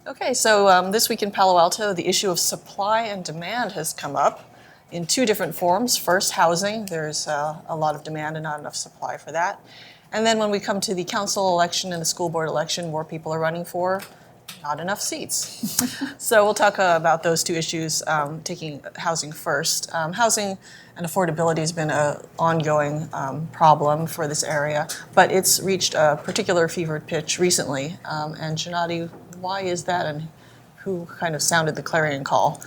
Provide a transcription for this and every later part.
Okay, so this week in Palo Alto, the issue of supply and demand has come up in two different forms. First, housing. There's a lot of demand and not enough supply for that. And then when we come to the council election and the school board election, more people are running for not enough seats. So we'll talk about those two issues, taking housing first. Housing and affordability has been an ongoing problem for this area, but it's reached a particular fevered pitch recently. And Gennady, why is that, and who kind of sounded the clarion call?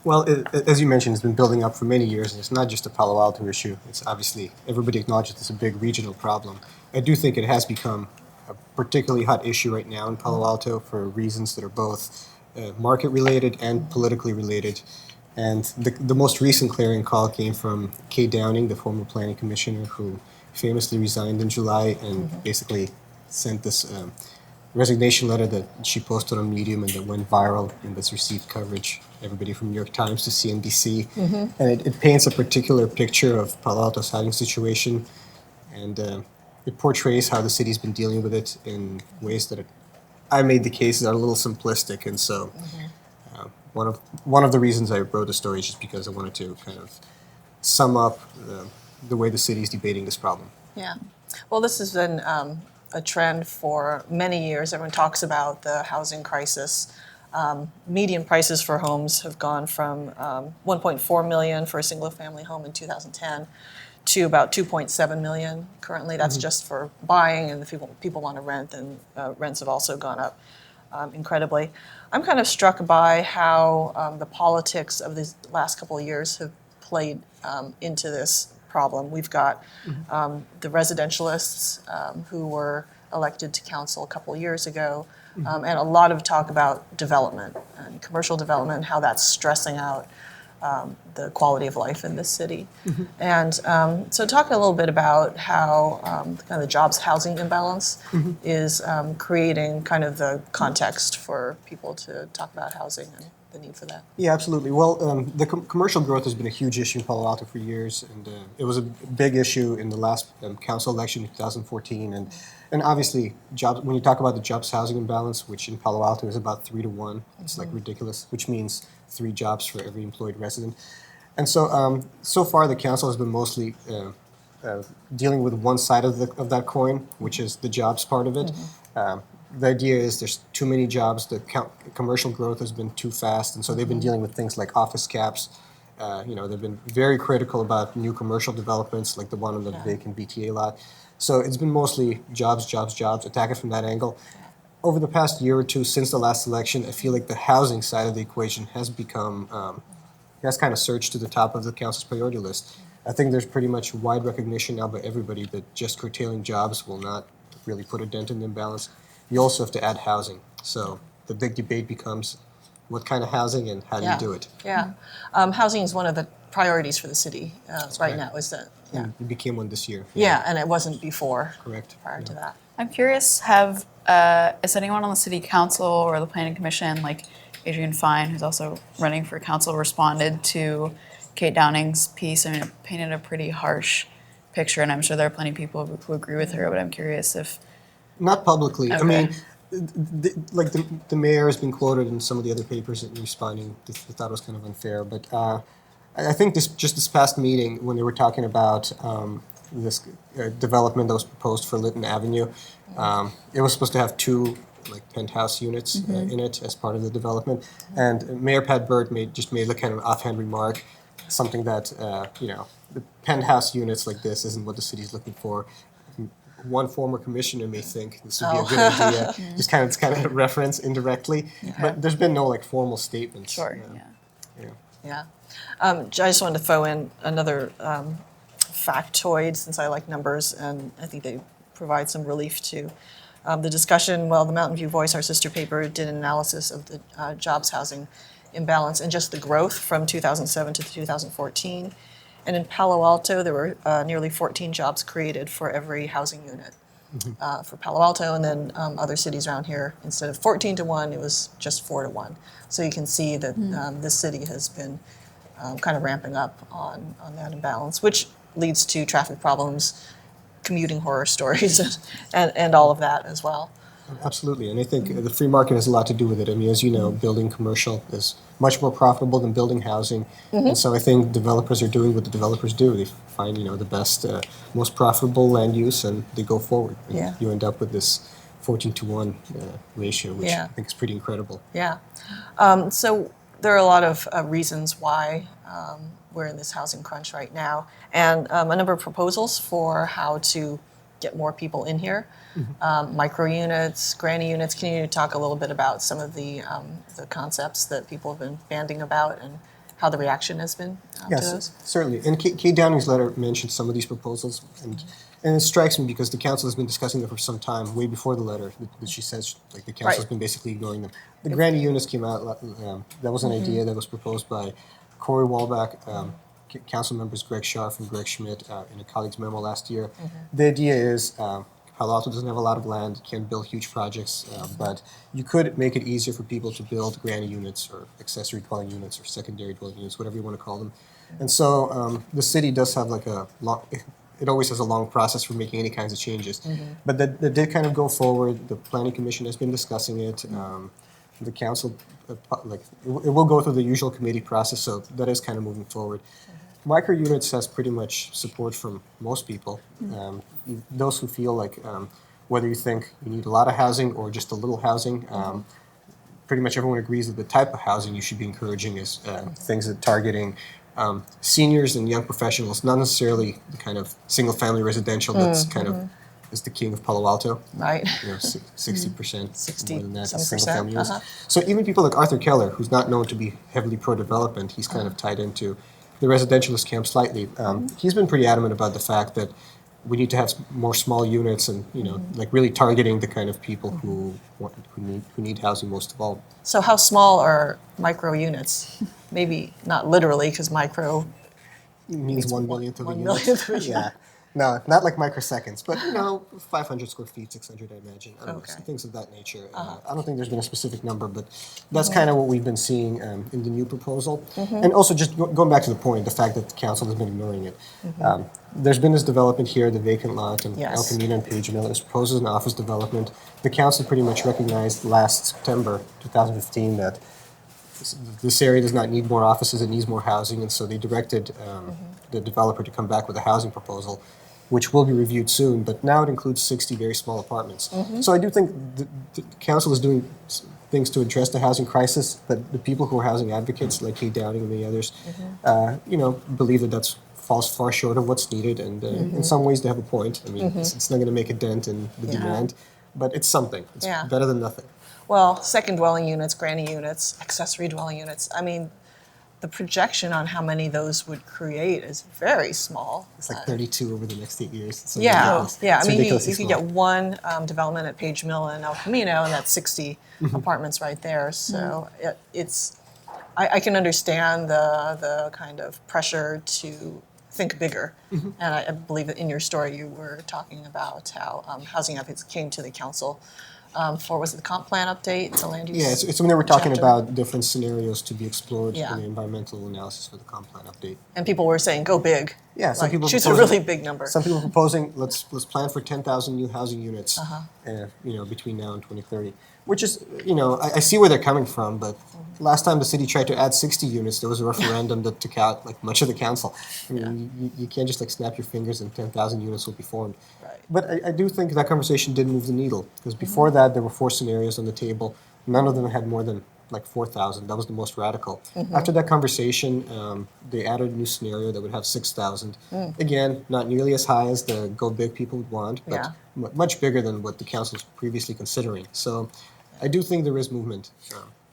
Well, as you mentioned, it's been building up for many years, and it's not just a Palo Alto issue. It's obviously, everybody acknowledges it's a big regional problem. I do think it has become a particularly hot issue right now in Palo Alto for reasons that are both market-related and politically related. And the most recent clarion call came from Kay Downing, the former planning commissioner, who famously resigned in July and basically sent this resignation letter that she posted on Medium and that went viral and that's received coverage, everybody from New York Times to CNBC. And it paints a particular picture of Palo Alto's housing situation, and it portrays how the city's been dealing with it in ways that I made the cases are a little simplistic, and so one of the reasons I wrote the story is just because I wanted to kind of sum up the way the city's debating this problem. Yeah, well, this has been a trend for many years. Everyone talks about the housing crisis. Median prices for homes have gone from $1.4 million for a single-family home in 2010 to about $2.7 million currently. That's just for buying, and if people want to rent, then rents have also gone up incredibly. I'm kind of struck by how the politics of these last couple of years have played into this problem. We've got the residentialists who were elected to council a couple of years ago, and a lot of talk about development and commercial development, how that's stressing out the quality of life in this city. And so talk a little bit about how kind of the jobs housing imbalance is creating kind of the context for people to talk about housing and the need for that. Yeah, absolutely. Well, the commercial growth has been a huge issue in Palo Alto for years, and it was a big issue in the last council election in 2014. And obviously, when you talk about the jobs housing imbalance, which in Palo Alto is about 3 to 1, it's like ridiculous, which means 3 jobs for every employed resident. And so, so far the council has been mostly dealing with one side of that coin, which is the jobs part of it. The idea is there's too many jobs, the commercial growth has been too fast, and so they've been dealing with things like office caps. They've been very critical about new commercial developments, like the one on the vacant BTA lot. So it's been mostly jobs, attack it from that angle. Over the past year or two since the last election, I feel like the housing side of the equation has become, has kind of surged to the top of the council's priority list. I think there's pretty much wide recognition now by everybody that just curtailing jobs will not really put a dent in the imbalance. You also have to add housing. So the big debate becomes what kind of housing and how do you do it? Yeah. Housing is one of the priorities for the city right now, is that? Yeah. It became one this year. Yeah, and it wasn't before. Correct. Prior to that. I'm curious, is anyone on the city council or the planning commission, like Adrian Fine, who's also running for council, responded to Kate Downing's piece? I mean, it painted a pretty harsh picture, and I'm sure there are plenty of people who agree with her, but I'm curious if... Not publicly. Okay. I mean, the mayor has been quoted in some of the other papers in responding. They thought it was kind of unfair, but I think this past meeting, when they were talking about this development that was proposed for Lytton Avenue, it was supposed to have 2 penthouse units in it as part of the development, and Mayor Pat Burt made a kind of offhand remark, something that the penthouse units like this isn't what the city's looking for. One former commissioner may think this would be a good idea. It's kind of a reference indirectly, but there's been no formal statements. Sure. Yeah. I just wanted to throw in another factoid, since I like numbers, and I think they provide some relief to the discussion. Well, the Mountain View Voice, our sister paper, did an analysis of the jobs housing imbalance and just the growth from 2007 to 2014. And in Palo Alto, there were nearly 14 jobs created for every housing unit for Palo Alto, and then other cities around here, instead of 14 to 1, it was just 4 to 1. So you can see that this city has been kind of ramping up on that imbalance, which leads to traffic problems, commuting horror stories, and all of that as well. Absolutely, and I think the free market has a lot to do with it. I mean, as you know, building commercial is much more profitable than building housing, and so I think developers are doing what the developers do. They find the best, most profitable land use, and they go forward. And Yeah. you end up with this 14-to-1 ratio, which Yeah. I think is pretty incredible. Yeah. So there are a lot of reasons why we're in this housing crunch right now, and a number of proposals for how to get more people in here. Micro units, granny units. Can you talk a little bit about some of the concepts that people have been banding about and how the reaction has been to Yes, those? certainly. And Kate Downing's letter mentioned some of these proposals, and it strikes me because the council has been discussing them for some time, way before the letter that she says like the council's Right. been basically ignoring them. The granny units came out. That was an idea that was proposed by Corey Walbach, council members Greg Scharf and Greg Schmidt in a colleague's memo last year. The idea is. Palo Alto doesn't have a lot of land, can't build huge projects, but you could make it easier for people to build granny units or accessory dwelling units or secondary dwelling units, whatever you want to call them. And so the city does have like a long, it always has a long process for making any kinds of changes. But that did kind of go forward. The Planning Commission has been discussing it. The council, it will go through the usual committee process, so that is kind of moving forward. Micro units has pretty much support from most people. Those who feel like whether you think you need a lot of housing or just a little housing, pretty much everyone agrees that the type of housing you should be encouraging is things that targeting seniors and young professionals, not necessarily the kind of single-family residential that's kind of is the king of Palo Alto. Right. 60%, more than that, is 7%, single-family use. So even people like Arthur Keller, who's not known to be heavily pro-development, he's kind of tied into the residentialist camp slightly. He's been pretty adamant about the fact that we need to have more small units and like really targeting the kind of people who need housing most of all. So how small are micro units? Maybe not literally, because micro. It means 1 millionth of a 1 unit. millionth of a unit. Yeah. No, not like microseconds, but 500 square feet, 600, I imagine. I don't know, Okay. things of that nature. I don't think there's been a specific number, but that's kind of what we've been seeing in the new proposal. And also, just going back to the point, the fact that the council has been ignoring it. There's been this development here, the vacant lot, and Yes. El Camino and Page Mill. It was proposed as an office development. The council pretty much recognized last September 2015 that this area does not need more offices, it needs more housing, and so they directed the developer to come back with a housing proposal, which will be reviewed soon, but now it includes 60 very small apartments. So I do think the council is doing things to address the housing crisis, but the people who are housing advocates, like Kate Downing and many others, believe that that's falls far short of what's needed, and in some ways they have a point. I mean, it's not going to make a dent in the Yeah. demand, but it's something. It's Yeah. better than nothing. Well, second dwelling units, granny units, accessory dwelling units. I mean, the projection on how many those would create is very small. It's like 32 over the next 8 years. It's Yeah, ridiculous. yeah. It's I mean, ridiculously you could small. get one development at Page Mill and El Camino, and that's 60 apartments right there. So it's, I can understand the kind of pressure to think bigger. And I believe that in your story you were talking about how housing advocates came to the council for, was it the comp plan update, the land use? Yeah, it's when they were talking chapter? about different scenarios to be explored Yeah. in the environmental analysis for the comp plan update. And people were saying, go big. Yeah, some Like, people choose a proposing- really big number. Some people proposing let's plan for 10,000 new housing units, between now and 2030. Which is, I see where they're coming from, but last time the city tried to add 60 units, there was a referendum that took out like much of the council. I mean, you can't just like snap your fingers and 10,000 units will be formed. Right. But I do think that conversation did move the needle because before that there were 4 scenarios on the table. None of them had more than like 4,000. That was the most radical. After that conversation, they added a new scenario that would have 6,000. Again, not nearly as high as the go big people would want, but Yeah. much bigger than what the council was previously considering. So I do think there is movement.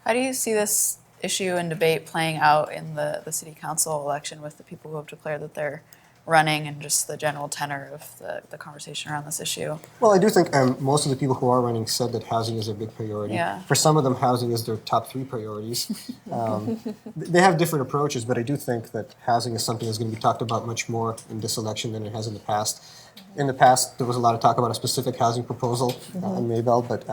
How do you see this issue and debate playing out in the city council election with the people who have declared that they're running and just the general tenor of the conversation around this issue? Well, I do think most of the people who are running said that housing is a big priority. Yeah. For some of them, housing is their top 3 priorities. They have different approaches, but I do think that housing is something that's going to be talked about much more in this election than it has in the past. In the past, there was a lot of talk about a specific housing proposal on Maybell, but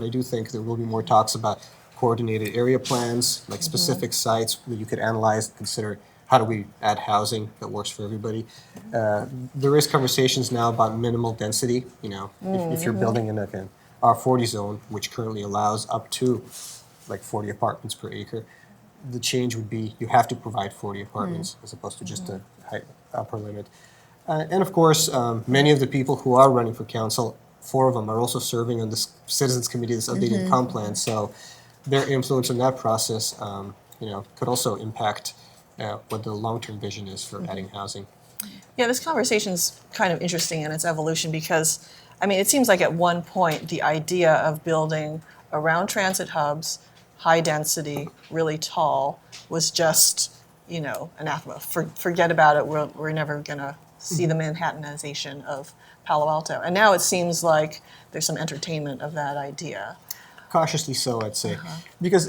I do think there will be more talks about coordinated area plans, like specific sites that you could analyze, consider how do we add housing that works for everybody. There is conversations now about minimal density. If you're building in like an R40 zone, which currently allows up to like 40 apartments per acre, the change would be you have to provide 40 apartments as opposed to just a height upper limit. And of course, many of the people who are running for council, 4 of them are also serving on this citizens committee, this updated comp plan. So their influence in that process, could also impact what the long-term vision is for adding housing. Yeah, this conversation's kind of interesting in its evolution because, I mean, it seems like at one point the idea of building around transit hubs, high density, really tall, was just, anathema. Forget about it. We're never gonna see the Manhattanization of Palo Alto. And now it seems like there's some entertainment of that idea. Cautiously so, I'd say. Because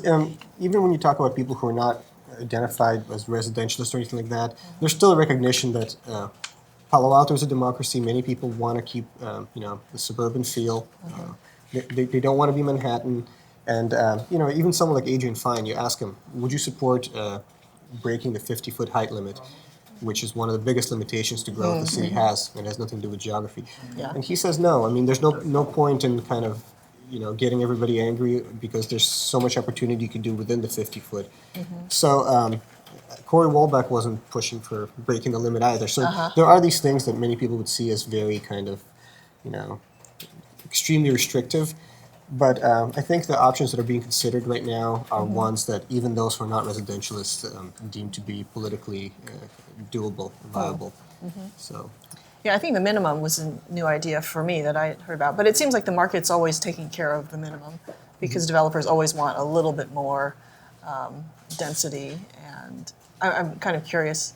even when you talk about people who are not identified as residentialists or anything like that, there's still a recognition that Palo Alto is a democracy. Many people want to keep, the suburban feel. They don't want to be Manhattan. And, even someone like Adrian Fine, you ask him, would you support breaking the 50-foot height limit, which is one of the biggest limitations to growth the city has, and has nothing to do with geography. Yeah. And he says no. I mean, there's no point in kind of, getting everybody angry because there's so much opportunity you can do within the 50-foot. So Corey Wolbeck wasn't pushing for breaking the limit either. So there are these things that many people would see as very kind of, extremely restrictive. But I think the options that are being considered right now are ones that even those who are not residentialists deem to be politically doable, viable. So, Yeah, I think the minimum was a new idea for me that I heard about. But it seems like the market's always taking care of the minimum because developers always want a little bit more density. And I'm kind of curious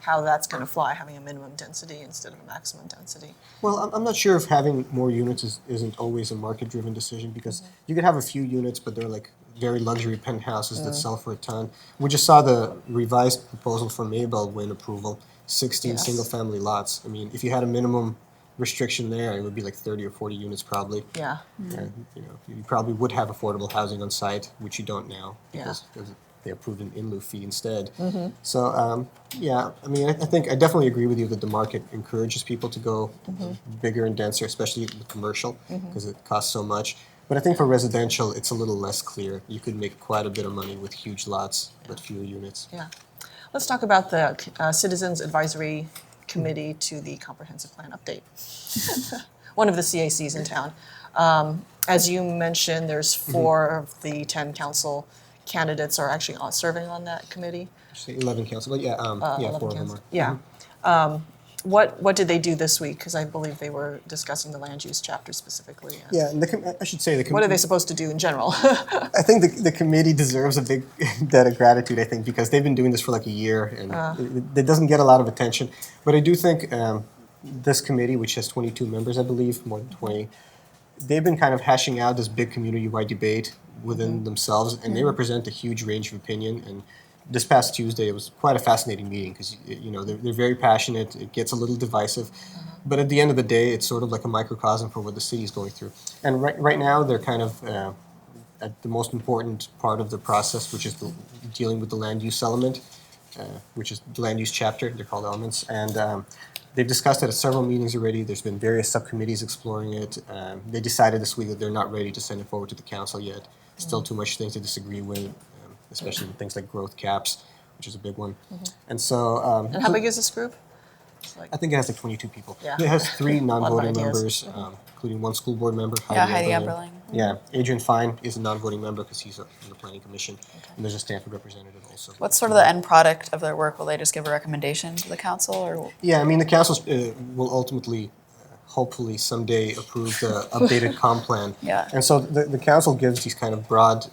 how that's going to fly, having a minimum density instead of a maximum density. well, I'm not sure if having more units isn't always a market-driven decision because you could have a few units, but they're like very luxury penthouses that sell for a ton. We just saw the revised proposal from Maybell win approval, 16 Yes. single-family lots. I mean, if you had a minimum restriction there, it would be like 30 or 40 units probably. Yeah. And, you probably would have affordable housing on site, which you don't now Yeah. because they approved an in lieu fee instead. So I mean, I think I definitely agree with you that the market encourages people to go bigger and denser, especially with commercial, because it costs so much. But I think for residential, it's a little less clear. You could make quite a bit of money with huge lots, but fewer units. Yeah. Let's talk about the Citizens Advisory Committee to the Comprehensive Plan Update. One of the CACs in town. As you mentioned, there's 4 of the 10 council candidates are actually serving on that committee. Say 11 council, but yeah, 11 4 of them council. are. Yeah. What did they do this week? Because I believe they were discussing the land use chapter specifically. And Yeah, and I should say the What are they supposed to do in general? I think the committee deserves a big debt of gratitude, I think, because they've been doing this for like a year and it doesn't get a lot of attention. But I do think this committee, which has 22 members, I believe, more than 20, they've been kind of hashing out this big community-wide debate within themselves, and they represent a huge range of opinion. And this past Tuesday, it was quite a fascinating meeting because they're very passionate. It gets a little divisive, but at the end of the day, it's sort of like a microcosm for what the city's going through. And right now, they're kind of at the most important part of the process, which is dealing with the land use element, which is the land use chapter. They're called elements, and they've discussed it at several meetings already. There's been various subcommittees exploring it. They decided this week that they're not ready to send it forward to the council yet. Still too much things to disagree with, especially with things like growth caps, which is a big one. And so, And how big is this group? It's like, I think it has like 22 people. Yeah. It has 3 non-voting ideas. members, including 1 school board member, Heidi Eberling. Eberling. Yeah, Adrian Fine is a non-voting member because he's on the planning commission, and there's a Stanford representative also. What's sort of the end product of their work? Will they just give a recommendation to the council, or Yeah, I mean, the council will ultimately, hopefully someday approve the updated comp plan. Yeah. And so the council gives these kind of broad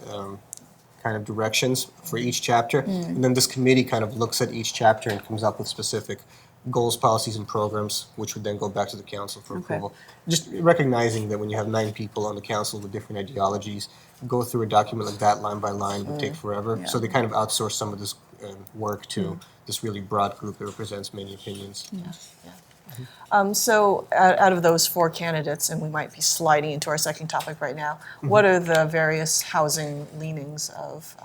kind of directions for each chapter, and then this committee kind of looks at each chapter and comes up with specific goals, policies, and programs, which would then go back to the council for approval. Just recognizing that when you have 9 people on the council with different ideologies, go through a document like that line by line would take forever. Yeah. So they kind of outsource some of this work to this really broad group that represents many opinions. yeah, yeah. So out of those four candidates, and we might be sliding into our second topic right now, what are the various housing leanings of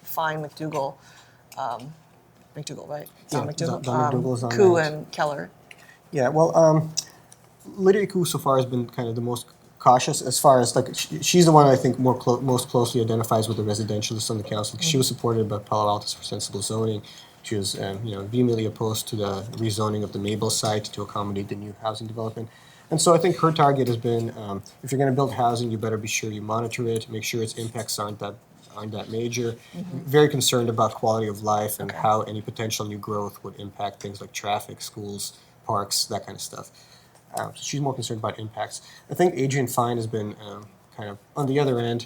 Fine, McDougall, McDougall, right? Don Yeah, McDougall, Don McDougall is on Koo that. and Keller. Yeah, well, Lydia Koo so far has been kind of the most cautious as far as like she's the one I think most closely identifies with the residentialists on the council. 'Cause she was supported by Palo Alto for sensible zoning. She was vehemently opposed to the rezoning of the Mabel site to accommodate the new housing development. And so I think her target has been if you're going to build housing, you better be sure you monitor it, make sure its impacts aren't that major. Very concerned about quality of life and Okay. how any potential new growth would impact things like traffic, schools, parks, that kind of stuff. So she's more concerned about impacts. I think Adrian Fine has been kind of on the other end,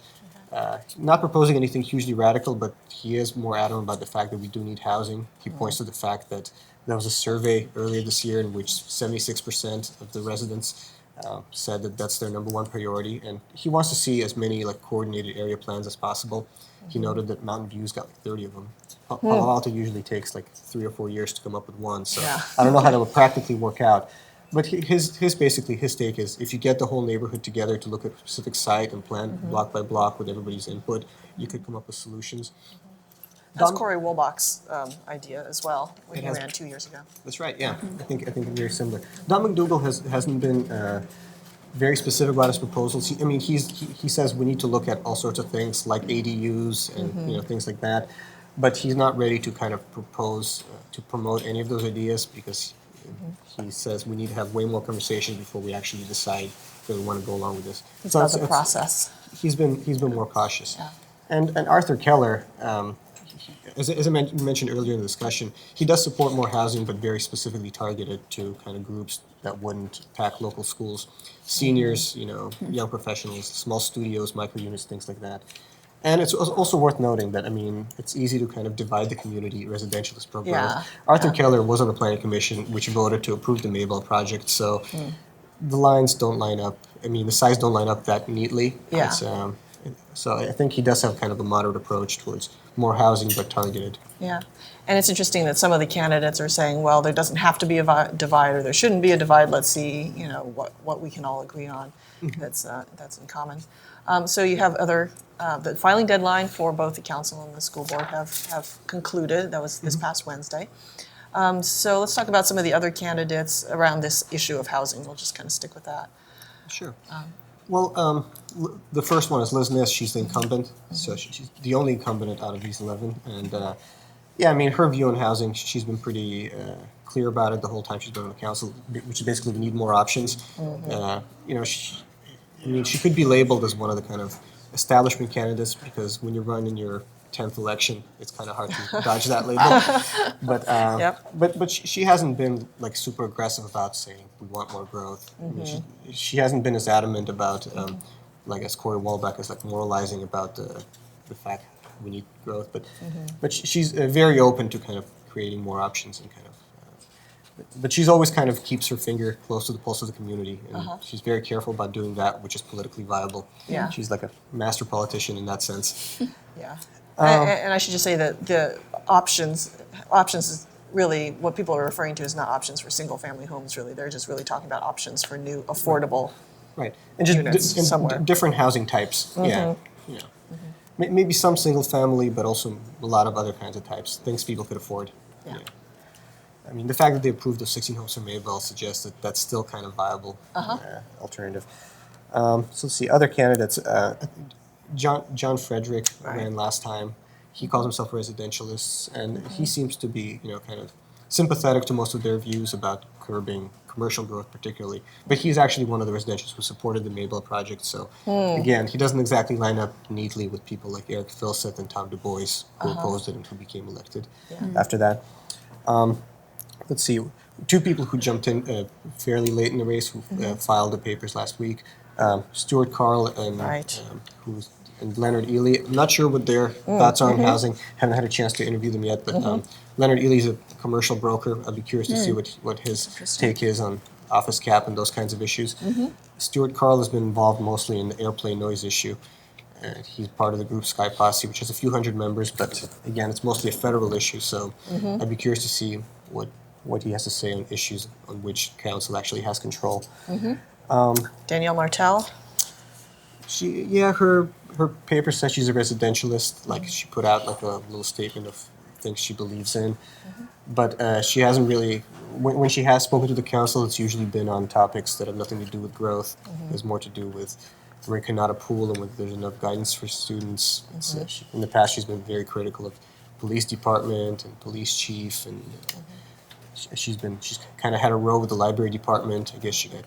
not proposing anything hugely radical, but he is more adamant about the fact that we do need housing. He points to the fact that there was a survey earlier this year in which 76% of the residents said that that's their number one priority, and he wants to see as many like coordinated area plans as possible. He noted that Mountain View's got like 30 of them. Palo Alto usually takes like 3 or 4 years to come up with one, so Yeah. I don't know how that would practically work out. But his take is if you get the whole neighborhood together to look at a specific site and plan block by block with everybody's input, you could come up with solutions. That's Don- Corey Woolbach's idea as well, when It he has- ran 2 years ago. That's right. Yeah, I think very similar. Don McDougall hasn't been very specific about his proposals. He says we need to look at all sorts of things like ADUs and things like that, but he's not ready to kind of propose to promote any of those ideas because he says we need to have way more conversation before we actually decide that we want to go along with this. It's So about the process. He's been more cautious. Yeah. And Arthur Keller, as I mentioned earlier in the discussion, he does support more housing, but very specifically targeted to kind of groups that wouldn't pack local schools, seniors, young professionals, small studios, micro units, things like that. And it's also worth noting that, it's easy to kind of divide the community residentialist pro growth. Yeah, Arthur Keller was on the planning commission, which voted to approve the Maybell project, so the lines don't line up. The sides don't line up that neatly. Yeah. So I think he does have kind of a moderate approach towards more housing, but targeted. Yeah, and it's interesting that some of the candidates are saying, well, there doesn't have to be a divide, or there shouldn't be a divide. Let's see, what we can all agree on. That's in common. So you have the filing deadline for both the council and the school board have concluded. That was this past Wednesday. So let's talk about some of the other candidates around this issue of housing. We'll just kind of stick with that. Sure. The first one is Liz Ness. She's the incumbent, so she's the only incumbent out of these 11. And her view on housing, she's been pretty clear about it the whole time she's been on the council, which is basically we need more options. She could be labeled as one of the kind of establishment candidates because when you run in your 10th election, it's kind of hard to dodge that label. But Yep. but she hasn't been like super aggressive about saying we want more growth. She hasn't been as adamant about like as Corey Wallbach is like moralizing about the fact we need growth. But she's very open to kind of creating more options and kind of. But she's always kind of keeps her finger close to the pulse of the community, and she's very careful about doing that, which is politically viable. Yeah. She's like a master politician in that sense. Yeah, and I should just say that the options is really what people are referring to is not options for single-family homes. Really, they're just really talking about options for new affordable. Right, and just Units somewhere. different housing types. Yeah. Maybe some single family, but also a lot of other kinds of types, things people could afford. Yeah. The fact that they approved the 16 homes for Maybell suggests that that's still kind of viable alternative. So let's see, other candidates. John Frederick ran last time. He calls himself a residentialist, and he seems to be, kind of sympathetic to most of their views about curbing commercial growth particularly. But he's actually one of the residentialists who supported the Maybell project. So again, he doesn't exactly line up neatly with people like Eric Filseth and Tom Du Bois, who opposed it and who became elected after that. Let's see, two people who jumped in fairly late in the race who filed the papers last week. Stuart Carl and and Leonard Ely. I'm not sure what their thoughts are on housing. Haven't had a chance to interview them yet, but Leonard Ely's a commercial broker. I'd be curious to see what his take is on office cap and those kinds of issues. Stuart Carl has been involved mostly in the airplane noise issue. He's part of the group Sky Posse, which has a few hundred members, but again, it's mostly a federal issue, so I'd be curious to see what what he has to say on issues on which council actually has control. Danielle Martel. Her paper says she's a residentialist. Like she put out like a little statement of things she believes in, but she hasn't really. When she has spoken to the council, it's usually been on topics that have nothing to do with growth. It's more to do with where cannot a pool and whether there's enough guidance for students. In the past, she's been very critical of police department and police chief, and she's kind of had a row with the library department. I guess she got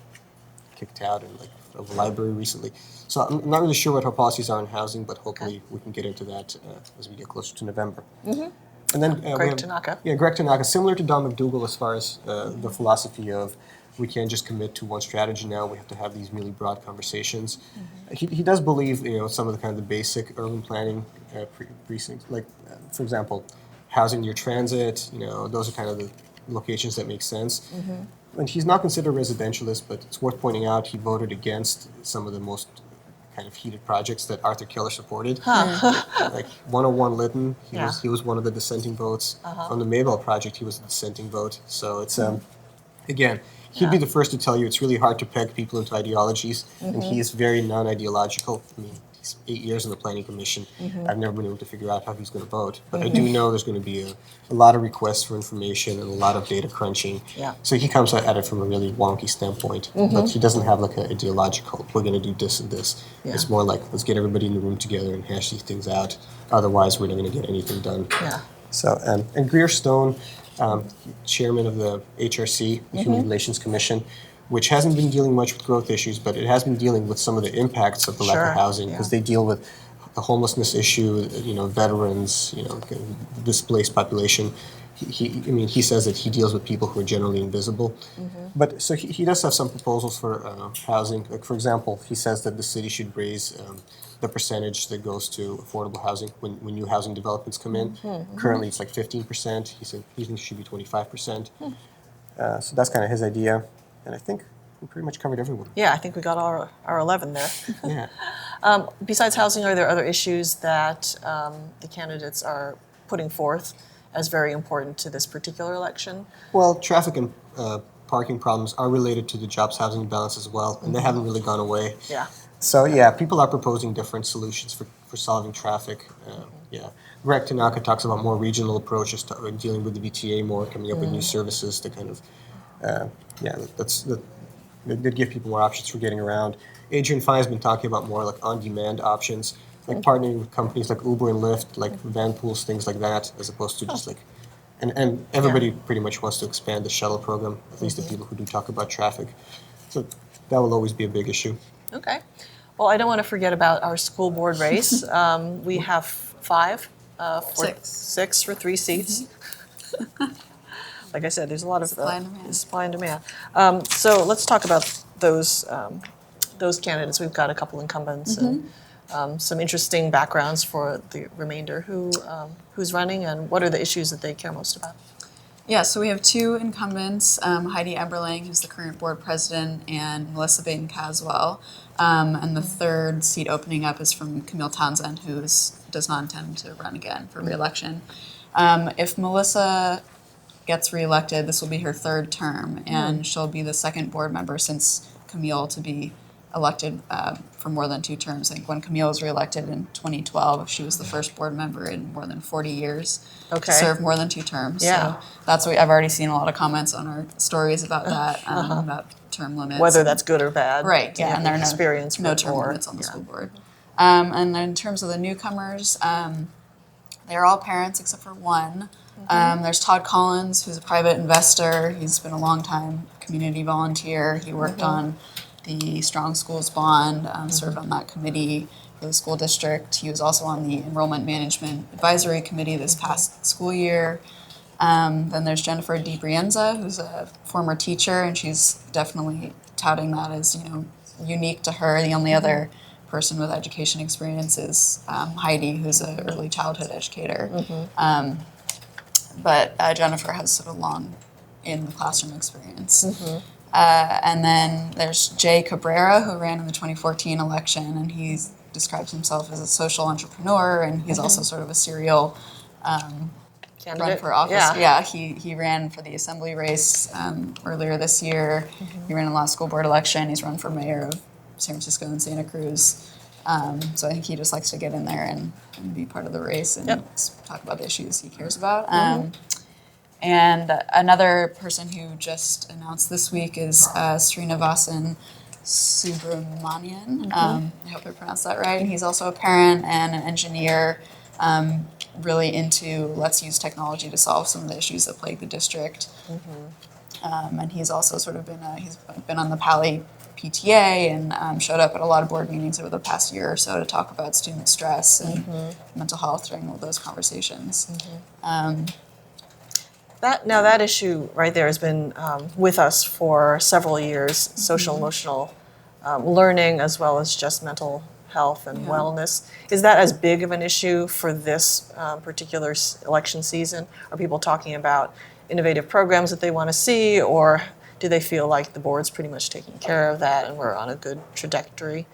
kicked out of the library recently. So I'm not really sure what her policies are in housing, but hopefully we can get into that as we get closer to November. And then Greg Tanaka. Yeah, Greg Tanaka, similar to Don McDougall as far as the philosophy of we can't just commit to one strategy now. We have to have these really broad conversations. He does believe some of the kind of the basic urban planning precincts, like for example, housing near transit. Those are kind of the locations that make sense. And he's not considered a residentialist, but it's worth pointing out he voted against some of the most kind of heated projects that Arthur Keller supported. Like 101 Lytton, he was one of the dissenting votes. On the Maybell project, he was a dissenting vote. So it's, again, he'd be the first to tell you it's really hard to peg people into ideologies, and he is very non-ideological. I mean, he's 8 years in the Planning Commission. I've never been able to figure out how he's going to vote, but I do know there's going to be a lot of requests for information and a lot of data crunching. Yeah. So he comes at it from a really wonky standpoint, but he doesn't have like an ideological, we're going to do this and this. Yeah. It's more like, let's get everybody in the room together and hash these things out. Otherwise, we're not going to get anything done. Yeah. So, and Greer Stone, chairman of the HRC, the Human Relations Commission, which hasn't been dealing much with growth issues, but it has been dealing with some of the impacts of the lack of housing, because they deal with the homelessness issue, veterans, displaced population. He says that he deals with people who are generally invisible. But so he does have some proposals for housing. Like for example, he says that the city should raise the percentage that goes to affordable housing when new housing developments come in. Currently, it's like 15%. He said he thinks it should be 25%. So that's kind of his idea. And I think we pretty much covered everyone. Yeah, I think we got our 11 there. Yeah. Besides housing, are there other issues that the candidates are putting forth as very important to this particular election? Well, traffic and parking problems are related to the jobs housing balance as well, and they haven't really gone away. Yeah. So yeah, people are proposing different solutions for solving traffic. Greg Tanaka talks about more regional approaches to dealing with the VTA more, coming up with new services to kind of, that give people more options for getting around. Adrian Fine has been talking about more like on-demand options, like partnering with companies like Uber and Lyft, like van pools, things like that, as opposed to just like, and everybody pretty much wants to expand the shuttle program, at least the people who do talk about traffic. So that will always be a big issue. Okay. Well, I don't want to forget about our school board race. We have six for 3 seats. Like I said, there's a lot of supply and demand. So let's talk about those candidates. We've got a couple incumbents and some interesting backgrounds for the remainder. Who's running and what are the issues that they care most about? Yeah, so we have 2 incumbents, Heidi Eberling, who's the current board president, and Melissa Baden-Caswell. And the third seat opening up is from Camille Townsend, who does not intend to run again for re-election. If Melissa gets reelected, this will be her 3rd term, and she'll be the 2nd board member since Camille to be elected for more than 2 terms. I think when Camille was reelected in 2012, she was the first board member in more than 40 years to serve more than 2 terms. Yeah. So that's what I've already seen a lot of comments on our stories about that, about term limits. Whether that's good or bad. Right, yeah, and there are experience no term limits on the school board. And in terms of the newcomers, they're all parents except for one. There's Todd Collins, who's a private investor. He's been a long time community volunteer. He worked on the Strong Schools Bond, served on that committee for the school district. He was also on the Enrollment Management Advisory Committee this past school year. Then there's Jennifer DiBrienza, who's a former teacher, and she's definitely touting that as unique to her. The only other person with education experience is Heidi, who's an early childhood educator. But Jennifer has sort of long in the classroom experience. And then there's Jay Cabrera, who ran in the 2014 election, and he describes himself as a social entrepreneur, and he's also sort of a serial run Candidate? for office. Yeah. Yeah, he ran for the assembly race earlier this year. He ran in the last school board election. He's run for mayor of San Francisco and Santa Cruz. So I think he just likes to get in there and be part of the race and Yep. talk about the issues he cares about. And another person who just announced this week is Srinivasan Subramanian. I hope I pronounced that right. And he's also a parent and an engineer, really into let's use technology to solve some of the issues that plague the district. And he's also sort of he's been on the Pali PTA and showed up at a lot of board meetings over the past year or so to talk about student stress and mental health during all those conversations. That issue right there has been with us for several years, social emotional learning as well as just mental health and wellness. Is that as big of an issue for this particular election season? Are people talking about innovative programs that they want to see, or do they feel like the board's pretty much taking care of that and we're on a good trajectory?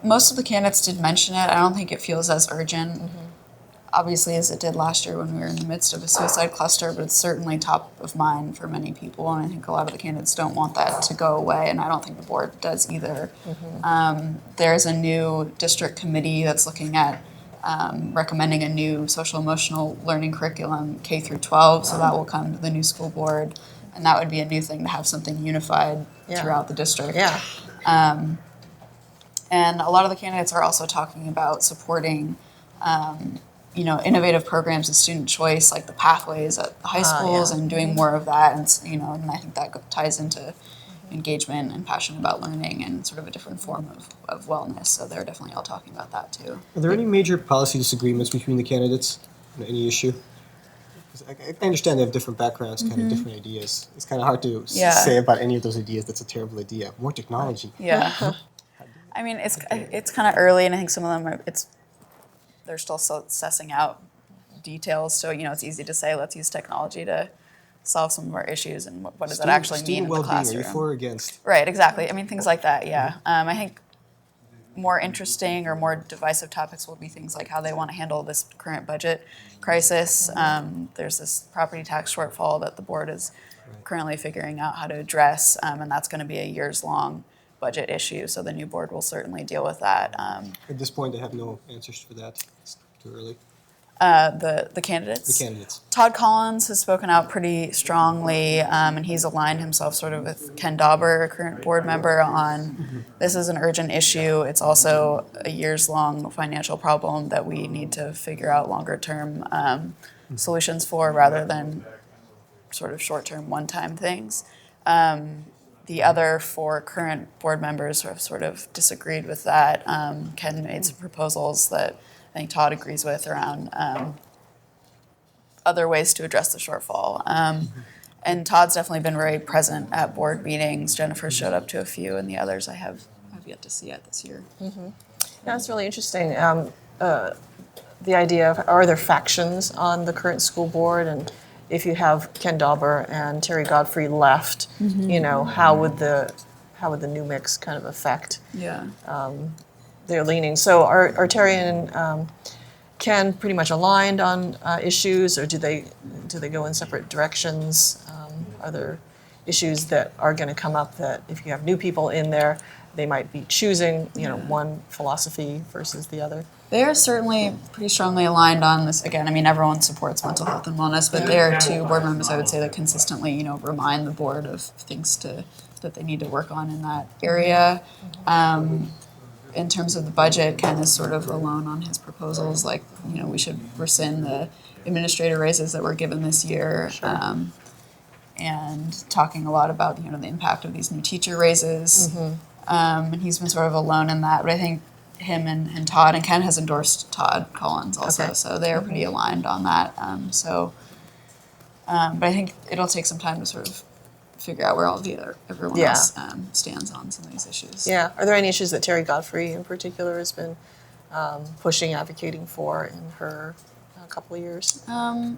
Most of the candidates did mention it. I don't think it feels as urgent, obviously, as it did last year when we were in the midst of a suicide cluster, but it's certainly top of mind for many people, and I think a lot of the candidates don't want that to go away, and I don't think the board does either. There's a new district committee that's looking at recommending a new social emotional learning curriculum K through 12, so that will come to the new school board, and that would be a new thing to have something unified throughout the district. Yeah. And a lot of the candidates are also talking about supporting innovative programs of student choice, like the pathways at the high schools, and doing more of that. And and I think that ties into engagement and passion about learning and sort of a different form of wellness. So they're definitely all talking about that too. Are there any major policy disagreements between the candidates on any issue? 'Cause I understand they have different backgrounds, kind of different ideas. It's kind of hard to say about any of those ideas that's a terrible idea. More technology. Yeah. I mean, it's kind of early, and I think some of them they're still sussing out details. So it's easy to say let's use technology to solve some of our issues, and what does that actually mean in the classroom? Are you for or against? Right, exactly. I mean, things like that. Yeah. I think more interesting or more divisive topics will be things like how they want to handle this current budget crisis. There's this property tax shortfall that the board is currently figuring out how to address, and that's going to be a years-long budget issue. So the new board will certainly deal with that. At this point, they have no answers for that. It's too early. The candidates. The candidates. Todd Collins has spoken out pretty strongly, and he's aligned himself sort of with Ken Dauber, a current board member, on this is an urgent issue. It's also a years-long financial problem that we need to figure out longer-term solutions for rather than sort of short-term one-time things. The other four current board members have sort of disagreed with that. Ken made some proposals that I think Todd agrees with around other ways to address the shortfall. And Todd's definitely been very present at board meetings. Jennifer showed up to a few, and the others I have yet to see yet this year. Yeah, it's really interesting. The idea of, are there factions on the current school board? And if you have Ken Dauber and Terry Godfrey left, how would the new mix kind of affect their leanings? So are Terry and Ken pretty much aligned on issues, or do they go in separate directions? Are there issues that are going to come up that if you have new people in there, they might be choosing one philosophy versus the other? They are certainly pretty strongly aligned on this. Again, I mean, everyone supports mental health and wellness, but there are two board members, I would say, that consistently, remind the board of things that they need to work on in that area. In terms of the budget, Ken is sort of alone on his proposals, like, we should rescind the administrator raises that were given this year. And talking a lot about, the impact of these new teacher raises. And he's been sort of alone in that, but I think him and Todd, and Ken has endorsed Todd Collins also, so they're pretty aligned on that. But I think it'll take some time to sort of figure out where everyone else stands on some of these issues. Yeah. Are there any issues that Terry Godfrey in particular has been pushing, advocating for in her couple of years?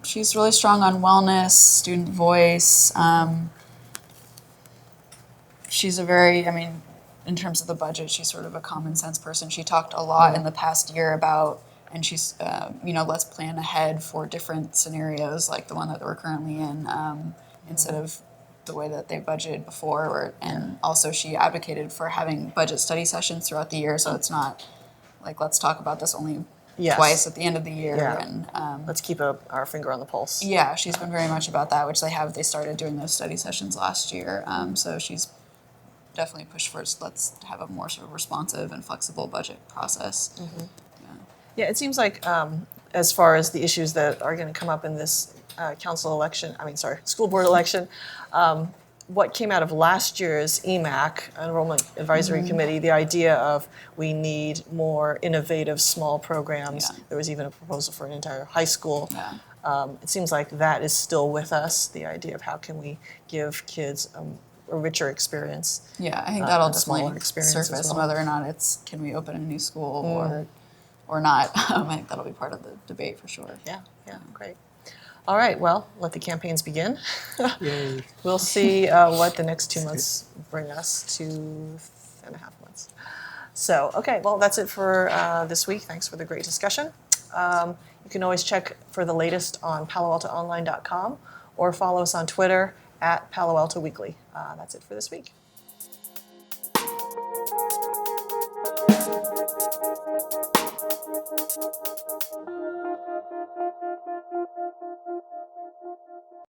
She's really strong on wellness, student voice. She's in terms of the budget, she's sort of a common sense person. She talked a lot in the past year about and she's, let's plan ahead for different scenarios like the one that we're currently in, instead of the way that they budgeted before. And also she advocated for having budget study sessions throughout the year, so it's not like, let's talk about this only Yes. twice at the end of the year. Yeah. And Let's keep our finger on the pulse. yeah, she's been very much about that, which they started doing those study sessions last year. So she's definitely pushed for, let's have a more sort of responsive and flexible budget process. Yeah, it seems like as far as the issues that are going to come up in this school board election, what came out of last year's EMAC, Enrollment Advisory Committee, the idea of we need more innovative small programs. Yeah. There was even a proposal for an entire high school. Yeah. It seems like that is still with us, the idea of how can we give kids a richer experience. Yeah, I think that'll a smaller definitely experience as surface, well. whether or not it's, can we open a new school or not. I think that'll be part of the debate for sure. Yeah, great. All right, well, let the campaigns begin. Yay. We'll see what the next 2 months bring us, 2.5 months. So, okay, well, that's it for this week. Thanks for the great discussion. You can always check for the latest on paloaltoonline.com or follow us on Twitter at Palo Alto Weekly. That's it for this week.